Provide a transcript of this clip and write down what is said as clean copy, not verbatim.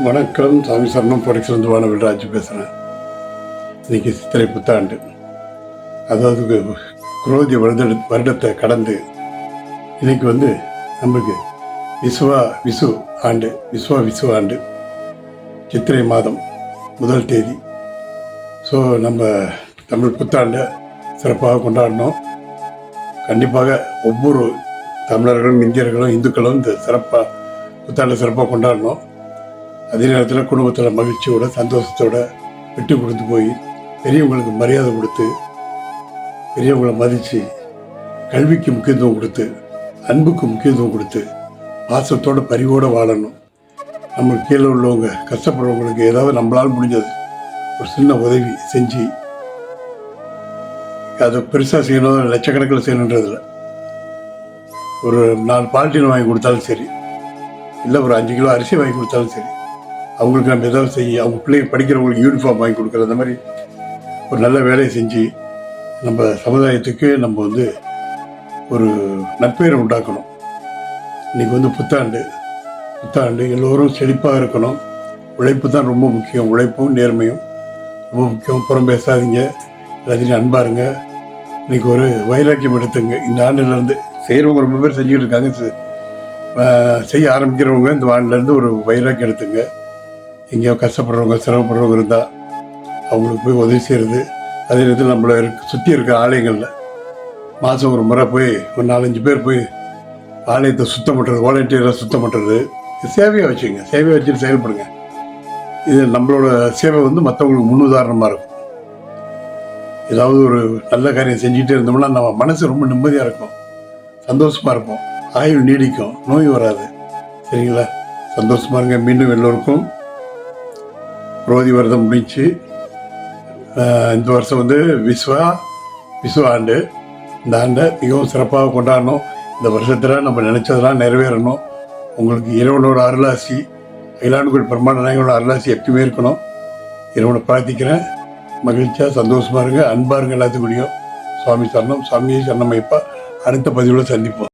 வணக்கம். சாமி சரணம் ப்ரொடக்ஷன் வானவில்ராஜ் பேசுகிறேன். இன்றைக்கி சித்திரை புத்தாண்டு, அதாவது குரோதி வருடத்தை கடந்து இன்றைக்கி நம்மளுக்கு விசு ஆண்டு, விசு ஆண்டு, சித்திரை மாதம் முதல் தேதி. ஸோ நம்ம தமிழ் புத்தாண்டை சிறப்பாக கொண்டாடினோம். கண்டிப்பாக ஒவ்வொரு தமிழர்களும், இந்தியர்களும், இந்துக்களும் இந்த புத்தாண்டை சிறப்பாக கொண்டாடினோம். அதே நேரத்தில் குடும்பத்தில் மகிழ்ச்சியோட, சந்தோஷத்தோட விட்டு கொடுத்து போய் பெரியவங்களுக்கு மரியாதை கொடுத்து, பெரியவங்களை மதித்து, கல்விக்கு முக்கியத்துவம் கொடுத்து, அன்புக்கு முக்கியத்துவம் கொடுத்து, பாசத்தோட பரிவோடு வாழணும். நம்ம கீழே உள்ளவங்க கஷ்டப்படுறவங்களுக்கு ஏதாவது நம்மளால் முடிஞ்சது ஒரு சின்ன உதவி செஞ்சு, அதை பெருசாக செய்யணும், லட்சக்கணக்கில் செய்யணுன்றதில்ல. ஒரு 4 பால்டீன் வாங்கி கொடுத்தாலும் சரி, இல்லை ஒரு 5 கிலோ அரிசி வாங்கி கொடுத்தாலும் சரி, அவங்களுக்கு நம்ம ஏதாவது செய்ய, அவங்க பிள்ளைங்க படிக்கிறவங்களுக்கு யூனிஃபார்ம் வாங்கி கொடுக்குற, அந்த மாதிரி ஒரு நல்ல வேலையை செஞ்சு நம்ம சமுதாயத்துக்கு நம்ம ஒரு நற்பெயரை உண்டாக்கணும். இன்றைக்கி புத்தாண்டு எல்லோரும் செழிப்பாக இருக்கணும். உழைப்பு தான் ரொம்ப முக்கியம். உழைப்பும் நேர்மையும் ரொம்ப முக்கியம். புறம் பேசாதீங்க, எல்லாத்தையும் அன்பாருங்க. இன்றைக்கி ஒரு வைராக்கியம் எடுத்துங்க. இந்த ஆண்டுலேருந்து செய்கிறவங்க ரொம்ப பேர் செஞ்சுக்கிட்டு இருக்காங்க. செய்ய ஆரம்பிக்கிறவங்க இந்த ஆண்டுலேருந்து ஒரு வைராக்கியம் எடுத்துங்க. எங்கேயோ கஷ்டப்படுறவங்க, சிரமப்படுறவங்க இருந்தால் அவங்களுக்கு போய் உதவி செய்கிறது. அதே நேரத்தில் நம்மளை சுற்றி இருக்கிற ஆலயங்களில் மாதம் ஒரு முறை போய் ஒரு 4-5 பேர் போய் ஆலயத்தை சுத்தம் பண்ணுறது, வாலண்டியராக சுத்தம் பண்ணுறது, சேவையாக வச்சுங்க. சேவையாக வச்சுட்டு செயல்படுங்க. இது நம்மளோட சேவை மற்றவங்களுக்கு முன்னுதாரணமாக இருக்கும். ஏதாவது ஒரு நல்ல காரியம் செஞ்சுக்கிட்டே இருந்தோம்னா நம்ம மனசு ரொம்ப நிம்மதியாக இருக்கும், சந்தோஷமாக இருப்போம், ஆயுள் நீடிக்கும், நோய் வராது. சரிங்களா? சந்தோஷமாக இருங்க. மீண்டும் எல்லோருக்கும் குரோதி வருடம் முடிஞ்சு இந்த வருஷம் விசு ஆண்டு. இந்த ஆண்டை மிகவும் சிறப்பாக கொண்டாடணும். இந்த வருஷத்தில் நம்ம நினச்சதெல்லாம் நிறைவேறணும். உங்களுக்கு இறைவனோட அருளாசி, அகிலாண்டுகள் பிரம்மாண்ட நாயகனோட அருளாசி எப்பயுமே இருக்கணும். இறைவனை பிரார்த்திக்கிறேன். மகிழ்ச்சியாக சந்தோஷமாக இருங்க, அன்பாக இருங்க எல்லாத்துக்கூடையும். சுவாமி சரணம். சுவாமியை சரணமைப்பா. அடுத்த பதிவில் சந்திப்போம்.